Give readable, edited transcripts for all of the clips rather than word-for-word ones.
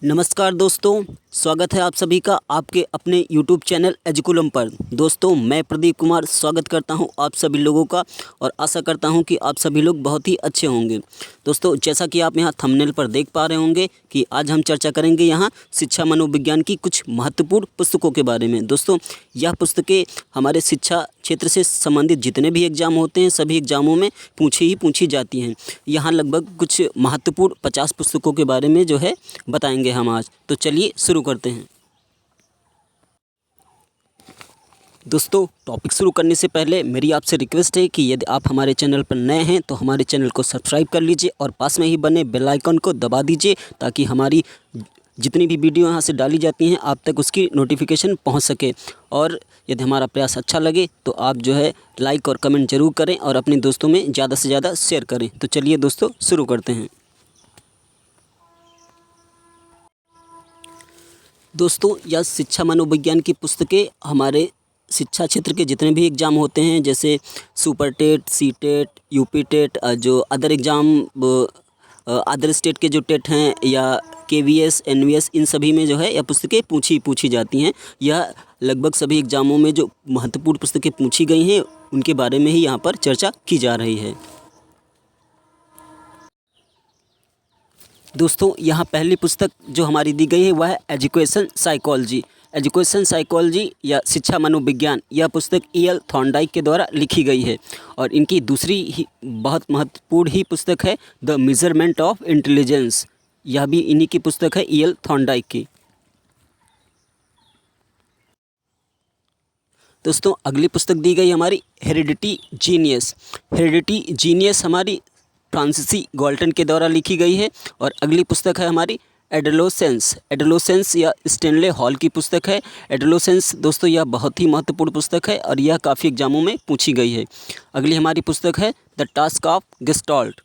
नमस्कार दोस्तों, स्वागत है आप सभी का आपके अपने YouTube चैनल एजुकुलम पर। दोस्तों मैं प्रदीप कुमार स्वागत करता हूं आप सभी लोगों का और आशा करता हूं कि आप सभी लोग बहुत ही अच्छे होंगे। दोस्तों जैसा कि आप यहां थंबनेल पर देख पा रहे होंगे कि आज हम चर्चा करेंगे यहां शिक्षा मनोविज्ञान की कुछ महत्वपूर्ण पुस्तकों के बारे में। दोस्तों यह पुस्तकें हमारे शिक्षा क्षेत्र से संबंधित जितने भी एग्ज़ाम होते हैं सभी एग्ज़ामों में पूछी जाती हैं। यहाँ लगभग कुछ महत्वपूर्ण 50 पुस्तकों के बारे में जो है बताएंगे हम आज। तो चलिए शुरू करते हैं। दोस्तों टॉपिक शुरू करने से पहले मेरी आपसे रिक्वेस्ट है कि यदि आप हमारे चैनल पर नए हैं तो हमारे चैनल को सब्सक्राइब कर लीजिए और पास में ही बने बेल आइकन को दबा दीजिए ताकि हमारी जितनी भी वीडियो यहाँ से डाली जाती हैं आप तक उसकी नोटिफिकेशन पहुँच सके। और यदि हमारा प्रयास अच्छा लगे तो आप जो है लाइक और कमेंट ज़रूर करें और अपने दोस्तों में ज़्यादा से ज़्यादा शेयर करें। तो चलिए दोस्तों शुरू करते हैं। दोस्तों यह शिक्षा मनोविज्ञान की पुस्तकें हमारे शिक्षा क्षेत्र के जितने भी एग्ज़ाम होते हैं जैसे super TET, C TET, UP TET, जो अदर एग्ज़ाम अदर स्टेट के जो टेट हैं या केवीएस, एनवीएस, इन सभी में जो है यह पुस्तकें पूछी जाती हैं। यह लगभग सभी एग्ज़ामों में जो महत्वपूर्ण पुस्तकें पूछी गई हैं उनके बारे में ही यहाँ पर चर्चा की जा रही है। दोस्तों यहाँ पहली पुस्तक जो हमारी दी गई है वह है एजुकेशन साइकोलॉजी। एजुकेशन साइकोलॉजी या शिक्षा मनोविज्ञान, यह पुस्तक E.L. थॉर्नडाइक के द्वारा लिखी गई है। और इनकी दूसरी ही बहुत महत्वपूर्ण ही पुस्तक है द मेजरमेंट ऑफ इंटेलिजेंस। यह भी इन्हीं की पुस्तक है E.L. थॉर्नडाइक की। दोस्तों अगली पुस्तक दी गई हमारी हेरिडिटी जीनियस। हेरिडिटी जीनियस हमारी फ्रांसीसी गॉल्टन के द्वारा लिखी गई है। और अगली पुस्तक है हमारी एडोलेसेंस। एडोलेसेंस या स्टैनले हॉल की पुस्तक है। एडोलेसेंस दोस्तों यह बहुत ही महत्वपूर्ण पुस्तक है और यह काफ़ी एग्जामों में पूछी गई है। अगली हमारी पुस्तक है द टास्क ऑफ गेस्टाल्ट।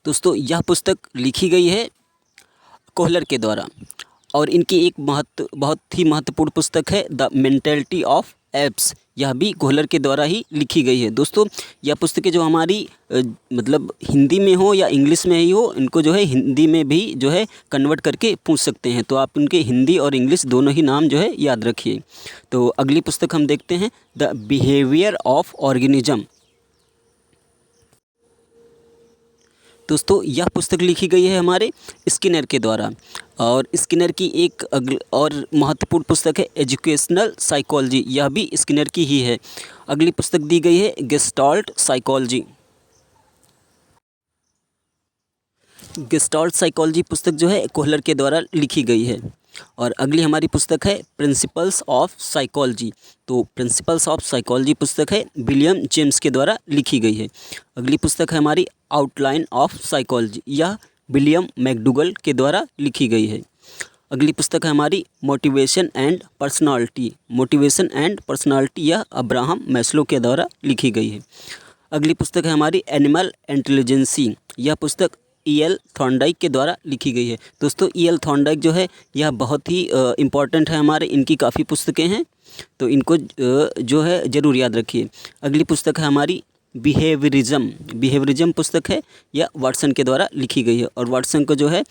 दोस्तों यह पुस्तक लिखी गई है कोहलर के द्वारा और इनकी एक बहुत ही महत्वपूर्ण पुस्तक है द मेंटेलिटी ऑफ एप्स। यह भी कोहलर के द्वारा ही लिखी गई है। दोस्तों यह पुस्तकें जो हमारी मतलब हिंदी में हो या इंग्लिश में ही हो, इनको जो है हिंदी में भी जो है कन्वर्ट करके पूछ सकते हैं। तो आप उनके हिंदी और इंग्लिश दोनों ही नाम जो है याद रखिए। तो अगली पुस्तक हम देखते हैं द बिहेवियर ऑफ ऑर्गेनिज्म। दोस्तों यह पुस्तक लिखी गई है हमारे स्किनर के द्वारा और स्किनर की एक और महत्वपूर्ण पुस्तक है एजुकेशनल साइकोलॉजी। यह भी स्किनर की ही है। अगली पुस्तक दी गई है गेस्टाल्ट साइकोलॉजी। गेस्टाल्ट साइकोलॉजी पुस्तक जो है कोहलर के द्वारा लिखी गई है। और अगली हमारी पुस्तक है प्रिंसिपल्स ऑफ साइकोलॉजी। तो प्रिंसिपल्स ऑफ साइकोलॉजी पुस्तक है विलियम जेम्स के द्वारा लिखी गई है। अगली पुस्तक है हमारी आउटलाइन ऑफ साइकोलॉजी। यह विलियम मैकडूगल के द्वारा लिखी गई है। अगली पुस्तक है हमारी motivation and personality. Motivation and personality यह अब्राहम मैस्लो के द्वारा लिखी गई है। अगली पुस्तक है हमारी एनिमल इंटेलिजेंसी। यह पुस्तक E.L. थॉर्नडाइक के द्वारा लिखी गई है। दोस्तों E.L. थॉर्नडाइक जो है यह बहुत ही इम्पॉर्टेंट है हमारे, इनकी काफ़ी पुस्तकें हैं तो इनको जो है ज़रूर याद रखिए। अगली पुस्तक है हमारी बिहेवियरिज्म। बिहेवियरिज्म पुस्तक है, यह वाटसन के द्वारा लिखी गई है और वाटसन को जो है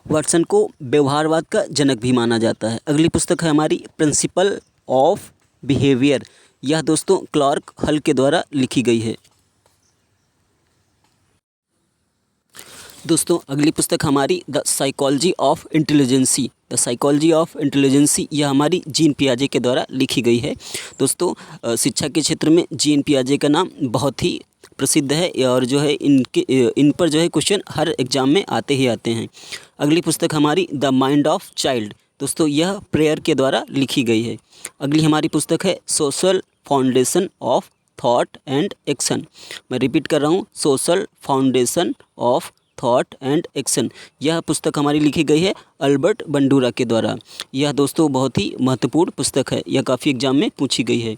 वाटसन को व्यवहारवाद का जनक भी माना जाता है। अगली पुस्तक है हमारी प्रिंसिपल ऑफ बिहेवियर। यह दोस्तों क्लार्क हल के द्वारा लिखी गई है। दोस्तों अगली पुस्तक हमारी the psychology of intelligence. The psychology of intelligence यह हमारी जीन पियाजे के द्वारा लिखी गई है। दोस्तों शिक्षा के क्षेत्र में जीन पियाजे का नाम बहुत ही प्रसिद्ध है और जो है इन पर जो है क्वेश्चन हर एग्ज़ाम में आते ही आते हैं। अगली पुस्तक हमारी द माइंड ऑफ चाइल्ड। दोस्तों यह प्रेयर के द्वारा लिखी गई है। अगली हमारी पुस्तक है social foundation of thought and action. मैं रिपीट कर रहा हूँ, social foundation of thought and action. यह पुस्तक हमारी लिखी गई है अल्बर्ट बंडूरा के द्वारा। यह दोस्तों बहुत ही महत्वपूर्ण पुस्तक है, यह काफ़ी एग्जाम में पूछी गई है।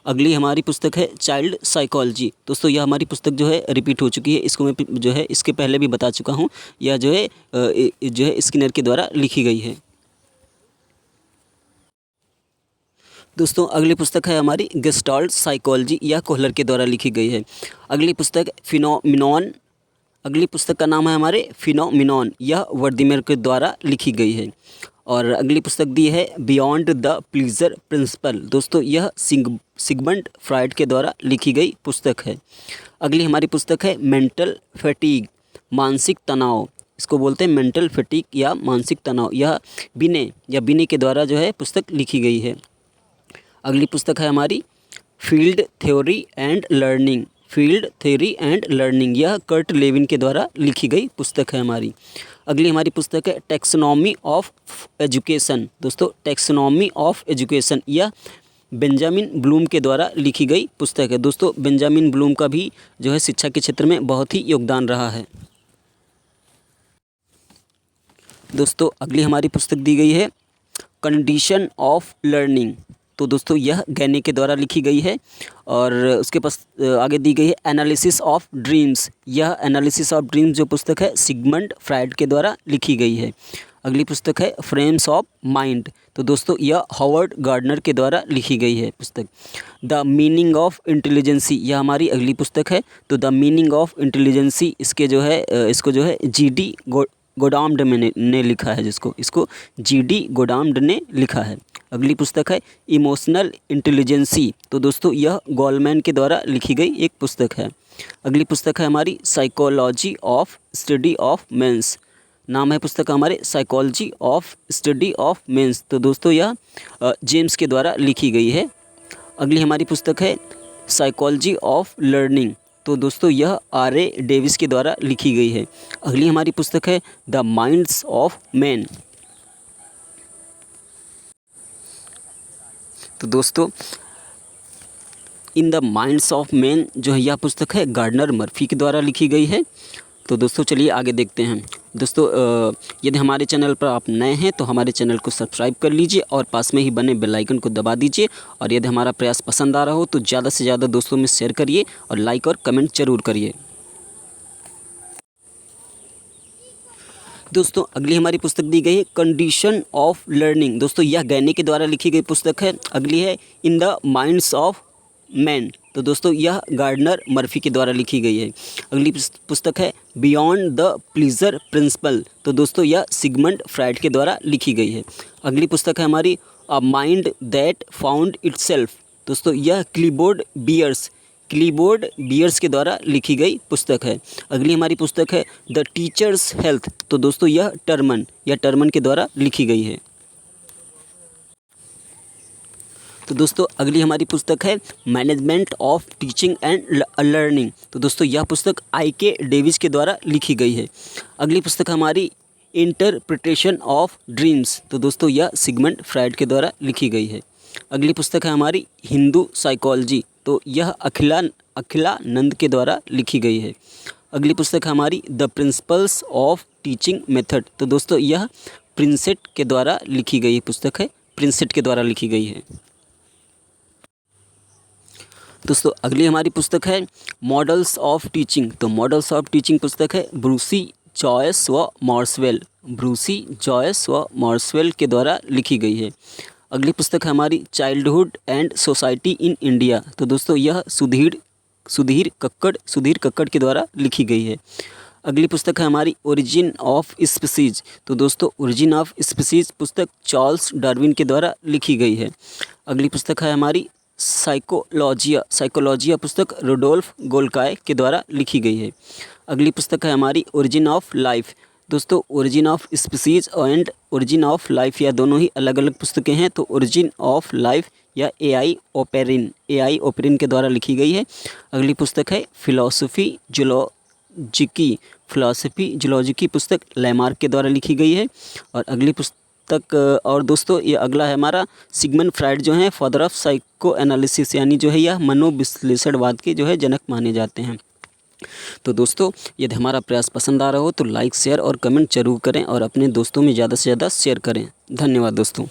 अगली हमारी पुस्तक है चाइल्ड साइकोलॉजी। दोस्तों यह हमारी पुस्तक जो है रिपीट हो चुकी है, इसको मैं जो है इसके पहले भी बता चुका हूँ। यह जो है स्किनर के द्वारा लिखी गई है। दोस्तों अगली पुस्तक है हमारी गेस्टाल्ट साइकोलॉजी, यह कोहलर के द्वारा लिखी गई है। अगली पुस्तक फिनोमिनॉन, अगली पुस्तक का नाम है हमारे फिनोमिनॉन, यह वर्दीमेर के द्वारा लिखी गई है। और अगली पुस्तक दी है बियॉन्ड द प्लीजर प्रिंसिपल, दोस्तों यह सिगमंड फ्राइड के द्वारा लिखी गई पुस्तक है। अगली हमारी पुस्तक है मेंटल फैटीग, मानसिक तनाव, इसको बोलते हैं मेंटल फैटीग या मानसिक तनाव, यह बिने के द्वारा जो है पुस्तक लिखी गई है। अगली पुस्तक है हमारी field theory and learning, field theory and learning, यह कर्ट लेविन के द्वारा लिखी गई पुस्तक है हमारी। अगली हमारी पुस्तक है टैक्सोनॉमी ऑफ एजुकेशन, दोस्तों टैक्सोनॉमी ऑफ एजुकेशन, यह बेंजामिन ब्लूम के द्वारा लिखी गई पुस्तक है। दोस्तों बेंजामिन ब्लूम का भी जो है शिक्षा के क्षेत्र में बहुत ही योगदान रहा है। दोस्तों अगली हमारी पुस्तक दी गई है कंडीशन ऑफ लर्निंग, तो दोस्तों यह गैने के द्वारा लिखी गई है। और उसके पास आगे दी गई है एनालिसिस ऑफ ड्रीम्स, यह एनालिसिस ऑफ ड्रीम्स जो पुस्तक है सिगमंड फ्राइड के द्वारा लिखी गई है। अगली पुस्तक है फ्रेम्स ऑफ माइंड, तो दोस्तों यह हॉवर्ड गार्डनर के द्वारा लिखी गई है पुस्तक। द मीनिंग ऑफ इंटेलिजेंसी, यह हमारी अगली पुस्तक है। तो द मीनिंग ऑफ इंटेलिजेंसी इसको जो है जी.डी. गोडाम्ड ने लिखा है, इसको जी.डी. गोडाम्ड ने लिखा है। अगली पुस्तक है इमोशनल इंटेलिजेंसी, तो दोस्तों यह गोलमैन के द्वारा लिखी गई एक पुस्तक है। अगली पुस्तक है हमारी psychology of study of men's, नाम है पुस्तक का हमारे psychology of study of men's, तो दोस्तों यह जेम्स के द्वारा लिखी गई है। अगली हमारी पुस्तक है साइकोलॉजी ऑफ लर्निंग, तो दोस्तों यह R.A. डेविस के द्वारा लिखी गई है। अगली हमारी पुस्तक है द माइंड्स ऑफ मैन, तो दोस्तों in the minds of man जो है यह पुस्तक है गार्डनर मर्फी के द्वारा लिखी गई है। तो दोस्तों चलिए आगे देखते हैं। दोस्तों यदि हमारे चैनल पर आप नए हैं तो हमारे चैनल को सब्सक्राइब कर लीजिए और पास में ही बने बेल आइकन को दबा दीजिए। और यदि हमारा प्रयास पसंद आ रहा हो तो ज़्यादा से ज़्यादा दोस्तों में शेयर करिए और लाइक और कमेंट जरूर करिए। दोस्तों अगली हमारी पुस्तक दी गई है कंडीशन ऑफ लर्निंग, दोस्तों यह गैने के द्वारा लिखी गई पुस्तक है। अगली है in the minds of man, तो दोस्तों यह गार्डनर मर्फी के द्वारा लिखी गई है। अगली पुस्तक है बियॉन्ड द प्लीजर प्रिंसिपल, तो दोस्तों यह सिगमंड फ्राइड के द्वारा लिखी गई है। अगली पुस्तक है हमारी a mind that found itself, दोस्तों यह क्लीबोर्ड बियर्स के द्वारा लिखी गई पुस्तक है। अगली हमारी पुस्तक है द टीचर्स हेल्थ, तो दोस्तों यह टर्मन के द्वारा लिखी गई है। तो दोस्तों अगली हमारी पुस्तक है management of teaching and learning, तो दोस्तों यह पुस्तक I.K. डेविस के द्वारा लिखी गई है। अगली पुस्तक हमारी इंटरप्रिटेशन ऑफ ड्रीम्स, तो दोस्तों यह सिगमंड फ्राइड के द्वारा लिखी गई है। अगली पुस्तक है हमारी हिंदू साइकोलॉजी, तो यह अखिलानंद के द्वारा लिखी गई है। अगली पुस्तक है हमारी the principles of teaching method, तो दोस्तों यह प्रिंसेट के द्वारा लिखी गई पुस्तक है, प्रिंसेट के द्वारा लिखी गई है। दोस्तों अगली हमारी पुस्तक है मॉडल्स ऑफ टीचिंग, तो मॉडल्स ऑफ टीचिंग पुस्तक है ब्रूसी जॉयस व मॉर्सवेल के द्वारा लिखी गई है। अगली पुस्तक है हमारी childhood and society in India, तो दोस्तों यह सुधीर कक्कड़ के द्वारा लिखी गई है। अगली पुस्तक है हमारी ओरिजिन ऑफ स्पीसीज, तो दोस्तों ओरिजिन ऑफ स्पीसीज पुस्तक चार्ल्स डार्विन के द्वारा लिखी गई है। अगली पुस्तक है हमारी साइकोलॉजिया पुस्तक रुडोल्फ गोल्काय के द्वारा लिखी गई है। अगली पुस्तक है हमारी ओरिजिन ऑफ लाइफ, दोस्तों origin of species and origin of life या दोनों ही अलग अलग पुस्तकें हैं, तो ओरिजिन ऑफ लाइफ या ए.आई. ओपेरिन के द्वारा लिखी गई है। अगली पुस्तक है फिलॉसफी जूलॉजिकी पुस्तक लैमार्क के द्वारा लिखी गई है। और अगली पुस्तक और दोस्तों ये अगला है हमारा सिगमंड फ्राइड जो है फादर ऑफ साइको एनालिसिस, यानी जो है यह मनोविश्लेषणवाद के जो है जनक माने जाते हैं। तो दोस्तों यदि हमारा प्रयास पसंद आ रहा हो तो लाइक शेयर और कमेंट जरूर करें और अपने दोस्तों में ज़्यादा से ज़्यादा शेयर करें। धन्यवाद दोस्तों।